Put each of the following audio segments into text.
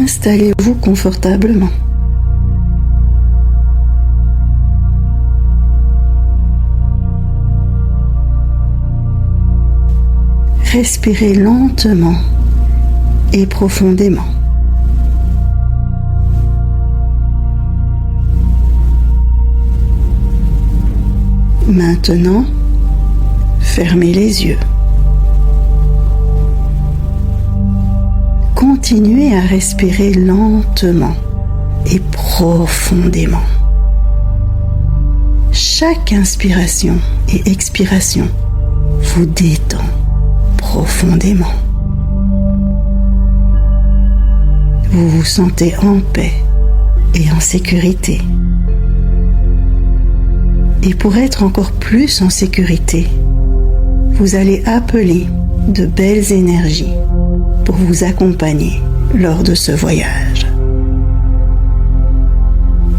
Installez-vous confortablement. Respirez lentement et profondément. Maintenant, fermez les yeux. Continuez à respirer lentement et profondément. Chaque inspiration et expiration vous détend profondément. Vous vous sentez en paix et en sécurité. Et pour être encore plus en sécurité, vous allez appeler de belles énergies pour vous accompagner lors de ce voyage.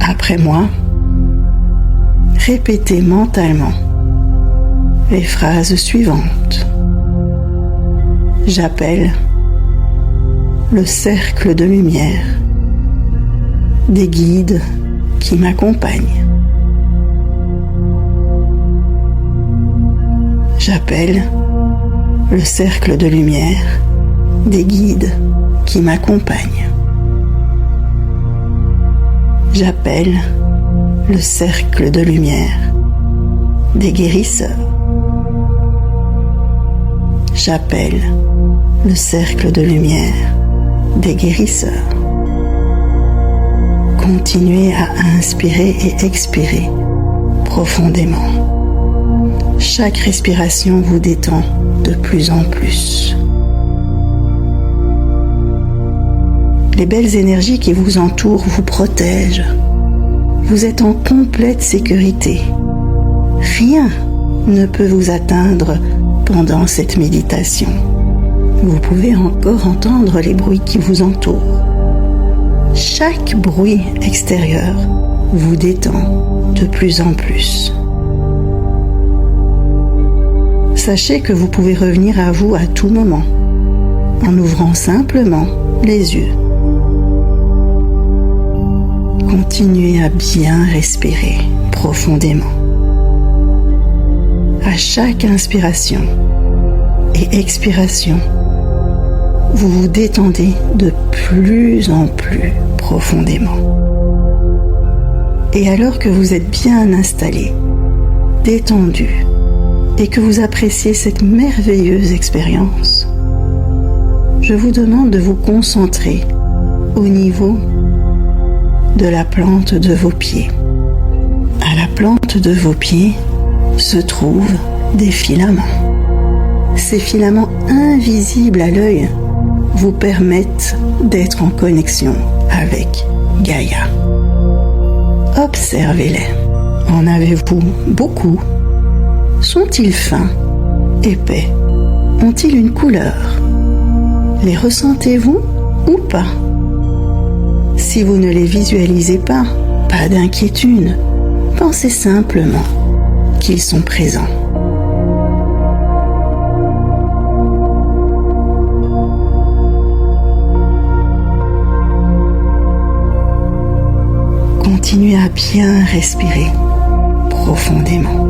Après moi, répétez mentalement les phrases suivantes. J'appelle le cercle de lumière des guides qui m'accompagnent. J'appelle le cercle de lumière des guides qui m'accompagnent. J'appelle le cercle de lumière des guérisseurs. J'appelle le cercle de lumière des guérisseurs. Continuez à inspirer et expirer profondément. Chaque respiration vous détend de plus en plus. Les belles énergies qui vous entourent vous protègent. Vous êtes en complète sécurité. Rien ne peut vous atteindre pendant cette méditation. Vous pouvez encore entendre les bruits qui vous entourent. Chaque bruit extérieur vous détend de plus en plus. Sachez que vous pouvez revenir à vous à tout moment, en ouvrant simplement les yeux. Continuez à bien respirer profondément. À chaque inspiration et expiration, vous vous détendez de plus en plus profondément. Et alors que vous êtes bien installé, détendu, et que vous appréciez cette merveilleuse expérience, je vous demande de vous concentrer au niveau de la plante de vos pieds. À la plante de vos pieds se trouvent des filaments. Ces filaments invisibles à l'œil vous permettent d'être en connexion avec Gaïa. Observez-les. En avez-vous beaucoup? Sont-ils fins, épais? Ont-ils une couleur? Les ressentez-vous ou pas? Si vous ne les visualisez pas, pas d'inquiétude. Pensez simplement qu'ils sont présents. Continuez à bien respirer profondément.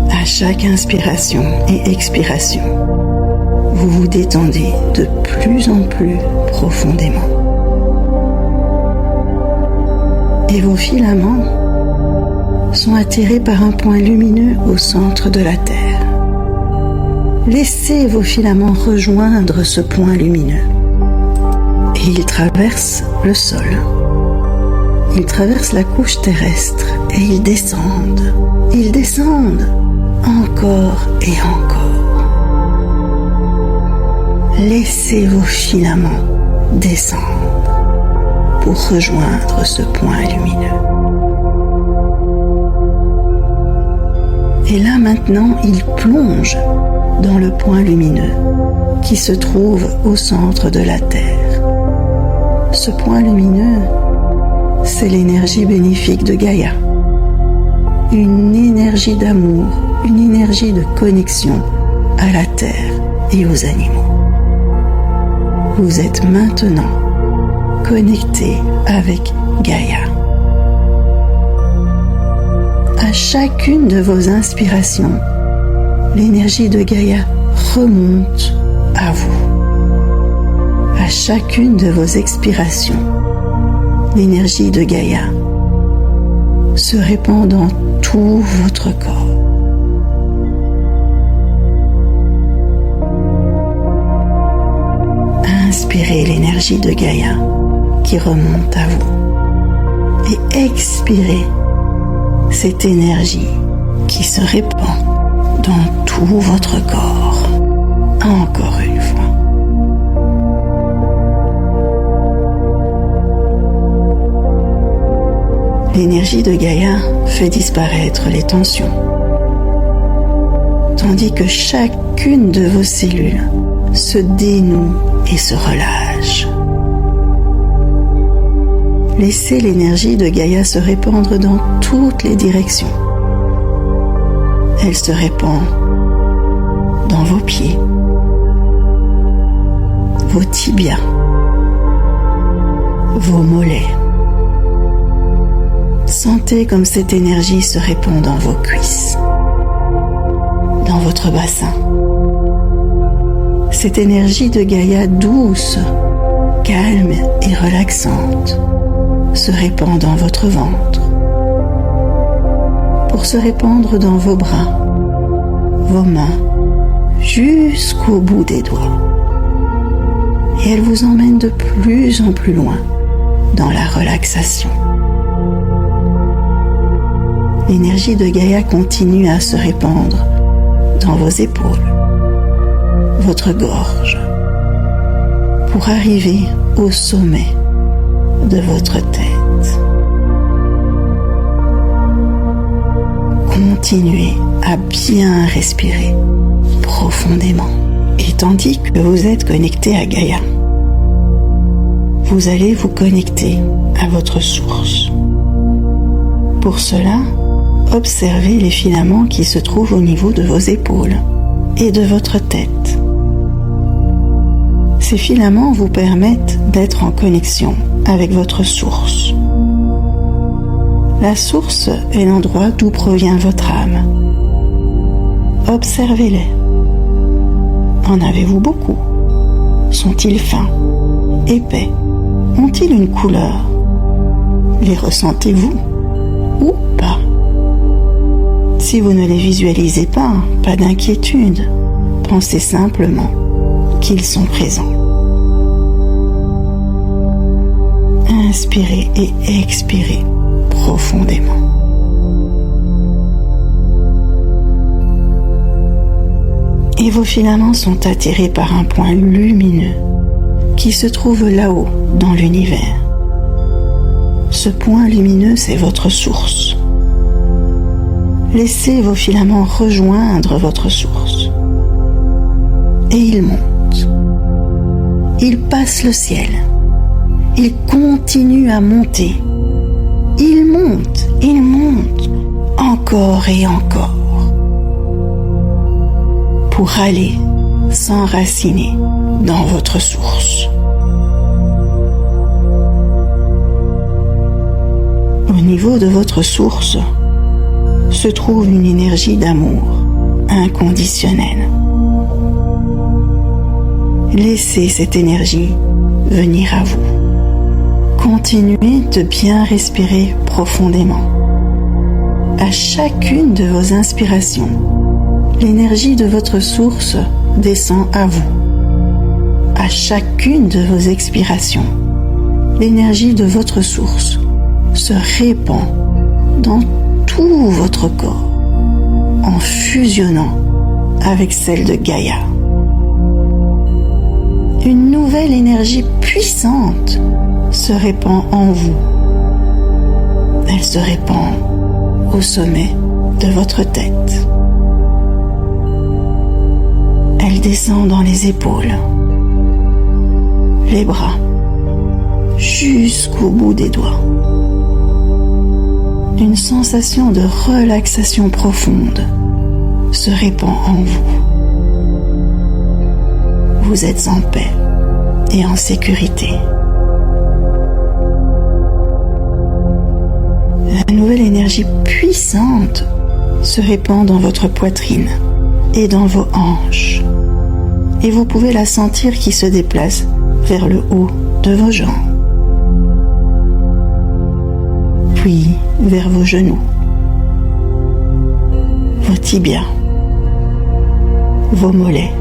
À chaque inspiration et expiration, vous vous détendez de plus en plus profondément. Et vos filaments sont attirés par un point lumineux au centre de la Terre. Laissez vos filaments rejoindre ce point lumineux. Et ils traversent le sol. Ils traversent la couche terrestre et ils descendent. Ils descendent encore et encore. Laissez vos filaments descendre pour rejoindre ce point lumineux. Et là maintenant, ils plongent dans le point lumineux qui se trouve au centre de la Terre. Ce point lumineux, c'est l'énergie bénéfique de Gaïa. Une énergie d'amour, une énergie de connexion à la Terre et aux animaux. Vous êtes maintenant connecté avec Gaïa. À chacune de vos inspirations, l'énergie de Gaïa remonte à vous. À chacune de vos expirations, l'énergie de Gaïa se répand dans tout votre corps. Inspirez l'énergie de Gaïa qui remonte à vous et expirez cette énergie qui se répand dans tout votre corps. Encore une fois. L'énergie de Gaïa fait disparaître les tensions, tandis que chacune de vos cellules se dénoue et se relâche. Laissez l'énergie de Gaïa se répandre dans toutes les directions. Elle se répand dans vos pieds, vos tibias, vos mollets. Sentez comme cette énergie se répand dans vos cuisses, dans votre bassin. Cette énergie de Gaïa douce, calme et relaxante se répand dans votre ventre, pour se répandre dans vos bras, vos mains, jusqu'au bout des doigts. Et elle vous emmène de plus en plus loin dans la relaxation. L'énergie de Gaïa continue à se répandre dans vos épaules, votre gorge, pour arriver au sommet de votre tête. Continuez à bien respirer profondément. Et tandis que vous êtes connecté à Gaïa, vous allez vous connecter à votre source. Pour cela, observez les filaments qui se trouvent au niveau de vos épaules et de votre tête. Ces filaments vous permettent d'être en connexion avec votre source. La source est l'endroit d'où provient votre âme. Observez-les. En avez-vous beaucoup? Sont-ils fins, épais? Ont-ils une couleur? Les ressentez-vous ou pas? Si vous ne les visualisez pas, pas d'inquiétude. Pensez simplement qu'ils sont présents. Inspirez et expirez profondément. Et vos filaments sont attirés par un point lumineux qui se trouve là-haut dans l'univers. Ce point lumineux, c'est votre source. Laissez vos filaments rejoindre votre source. Et ils montent. Ils passent le ciel. Ils continuent à monter. Ils montent, encore et encore, pour aller s'enraciner dans votre source. Au niveau de votre source se trouve une énergie d'amour inconditionnelle. Laissez cette énergie venir à vous. Continuez de bien respirer profondément. À chacune de vos inspirations, l'énergie de votre source descend à vous. À chacune de vos expirations, l'énergie de votre source se répand dans tout votre corps en fusionnant avec celle de Gaïa. Une nouvelle énergie puissante se répand en vous. Elle se répand au sommet de votre tête. Elle descend dans les épaules, les bras, jusqu'au bout des doigts. Une sensation de relaxation profonde se répand en vous. Vous êtes en paix et en sécurité. La nouvelle énergie puissante se répand dans votre poitrine et dans vos hanches, et vous pouvez la sentir qui se déplace vers le haut de vos jambes, puis vers vos genoux, vos tibias, vos mollets.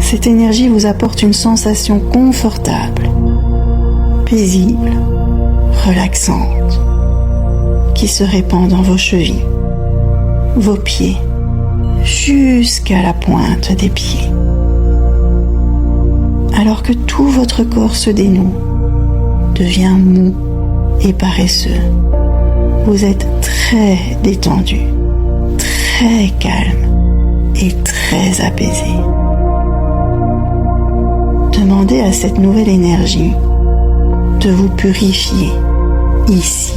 Cette énergie vous apporte une sensation confortable, paisible, relaxante, qui se répand dans vos chevilles, vos pieds, jusqu'à la pointe des pieds. Alors que tout votre corps se dénoue, devient mou et paresseux, vous êtes très détendu, très calme et très apaisé. Demandez à cette nouvelle énergie de vous purifier ici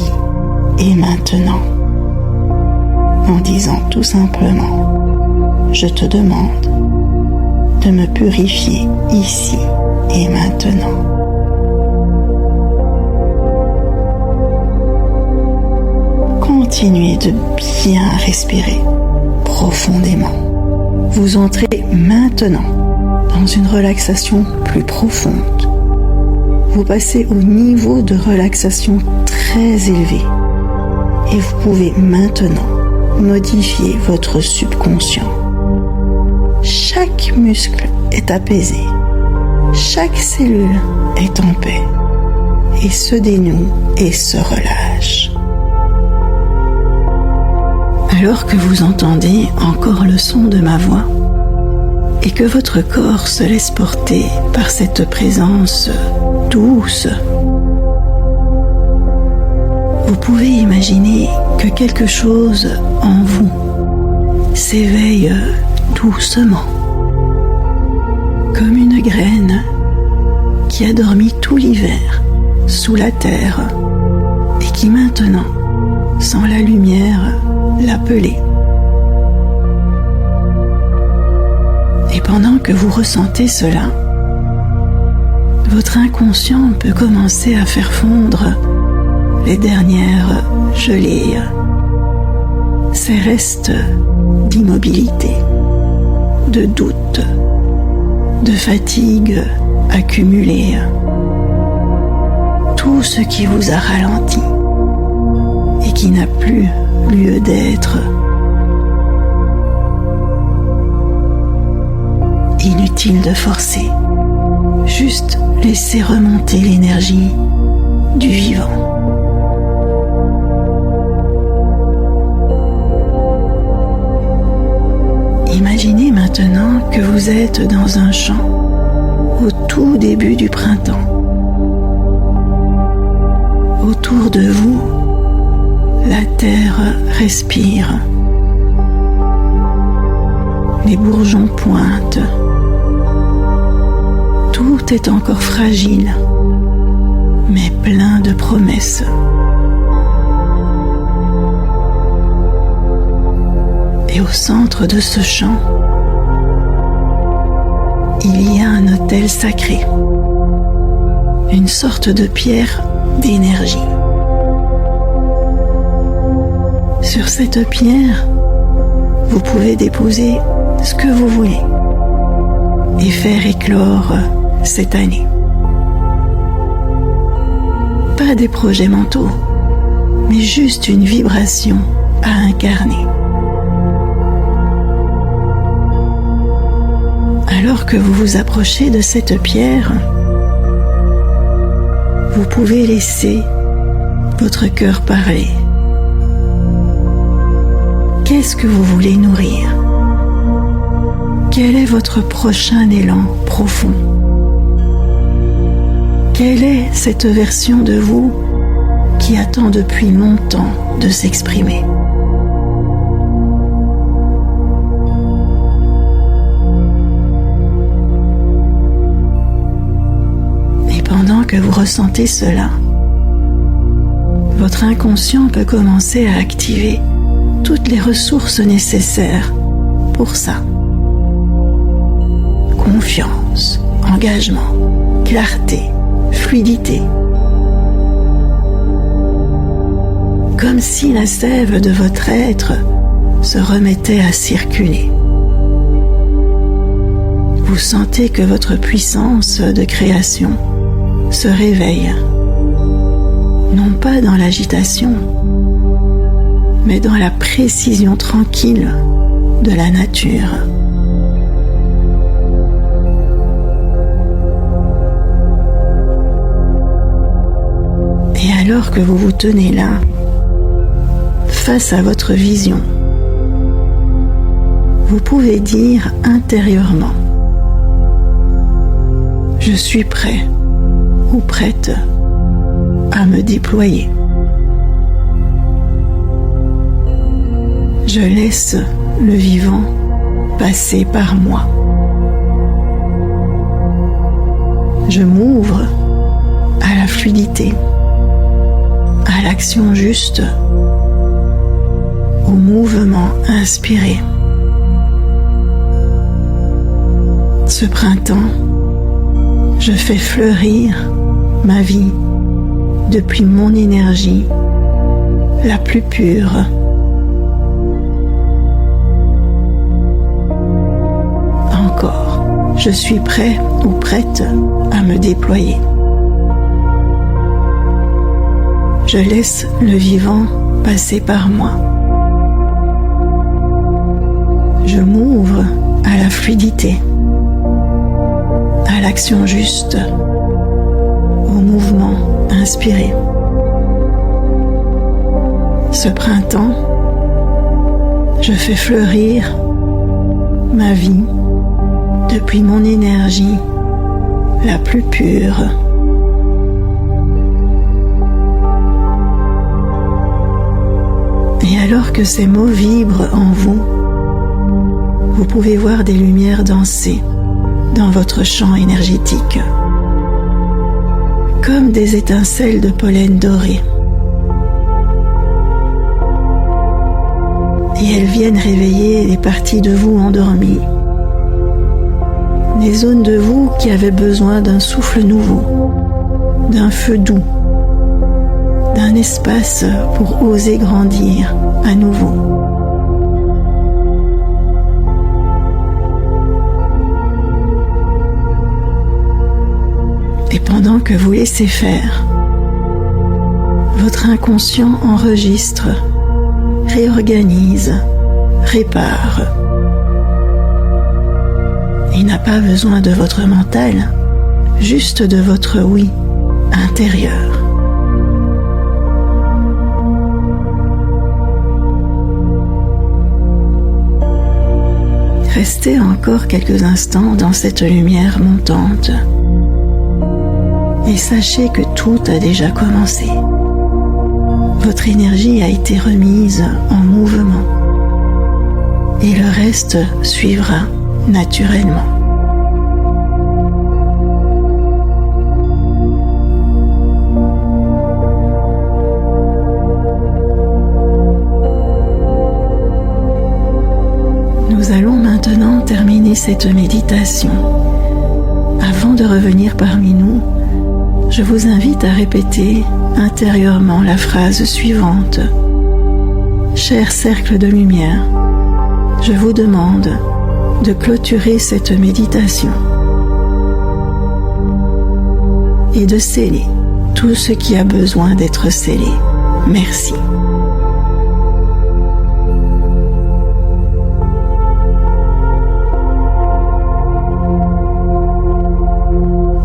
et maintenant, en disant tout simplement: je te demande de me purifier ici et maintenant. Continuez de bien respirer profondément. Vous entrez maintenant dans une relaxation plus profonde. Vous passez au niveau de relaxation très élevé et vous pouvez maintenant modifier votre subconscient. Chaque muscle est apaisé, chaque cellule est en paix et se dénoue et se relâche. Alors que vous entendez encore le son de ma voix et que votre corps se laisse porter par cette présence douce, vous pouvez imaginer que quelque chose en vous s'éveille doucement, comme une graine qui a dormi tout l'hiver sous la terre et qui maintenant, sans la lumière, l'appelait. Et pendant que vous ressentez cela, votre inconscient peut commencer à faire fondre les dernières gelées, ces restes d'immobilité, de doute, de fatigue accumulée, tout ce qui vous a ralenti et qui n'a plus lieu d'être. Inutile de forcer, juste laisser remonter l'énergie du vivant. Imaginez maintenant que vous êtes dans un champ au tout début du printemps. Autour de vous, la terre respire. Les bourgeons pointent. Tout est encore fragile, mais plein de promesses. Et au centre de ce champ, il y a un autel sacré, une sorte de pierre d'énergie. Sur cette pierre, vous pouvez déposer ce que vous voulez et faire éclore cette année. Pas des projets mentaux, mais juste une vibration à incarner. Alors que vous vous approchez de cette pierre, vous pouvez laisser votre cœur parler. Qu'est-ce que vous voulez nourrir? Quel est votre prochain élan profond? Quelle est cette version de vous qui attend depuis longtemps de s'exprimer? Et pendant que vous ressentez cela, votre inconscient peut commencer à activer toutes les ressources nécessaires pour ça. Confiance engagement, clarté, fluidité. Comme si la sève de votre être se remettait à circuler. Vous sentez que votre puissance de création se réveille, non pas dans l'agitation, mais dans la précision tranquille de la nature. Et alors que vous vous tenez là, face à votre vision, vous pouvez dire intérieurement: je suis prêt ou prête à me déployer. Je laisse le vivant passer par moi. Je m'ouvre à la fluidité, à l'action juste, au mouvement inspiré. Ce printemps, je fais fleurir ma vie depuis mon énergie la plus pure. Encore, je suis prêt ou prête à me déployer. Je laisse le vivant passer par moi. Je m'ouvre à la fluidité, à l'action juste, au mouvement inspiré. Ce printemps, je fais fleurir ma vie depuis mon énergie la plus pure. Et alors que ces mots vibrent en vous, vous pouvez voir des lumières danser dans votre champ énergétique, comme des étincelles de pollen doré. Et elles viennent réveiller des parties de vous endormies, des zones de vous qui avaient besoin d'un souffle nouveau, d'un feu doux, d'un espace pour oser grandir à nouveau. Et pendant que vous laissez faire, votre inconscient enregistre, réorganise, répare. Il n'a pas besoin de votre mental, juste de votre oui intérieur. Restez encore quelques instants dans cette lumière montante et sachez que tout a déjà commencé. Votre énergie a été remise en mouvement et le reste suivra naturellement. Nous allons maintenant terminer cette méditation. Avant de revenir parmi nous, je vous invite à répéter intérieurement la phrase suivante. Cher cercle de lumière, je vous demande de clôturer cette méditation et de sceller tout ce qui a besoin d'être scellé. Merci.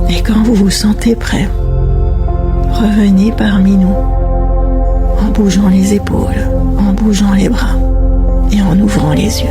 Et quand vous vous sentez prêt, revenez parmi nous en bougeant les épaules, en bougeant les bras et en ouvrant les yeux.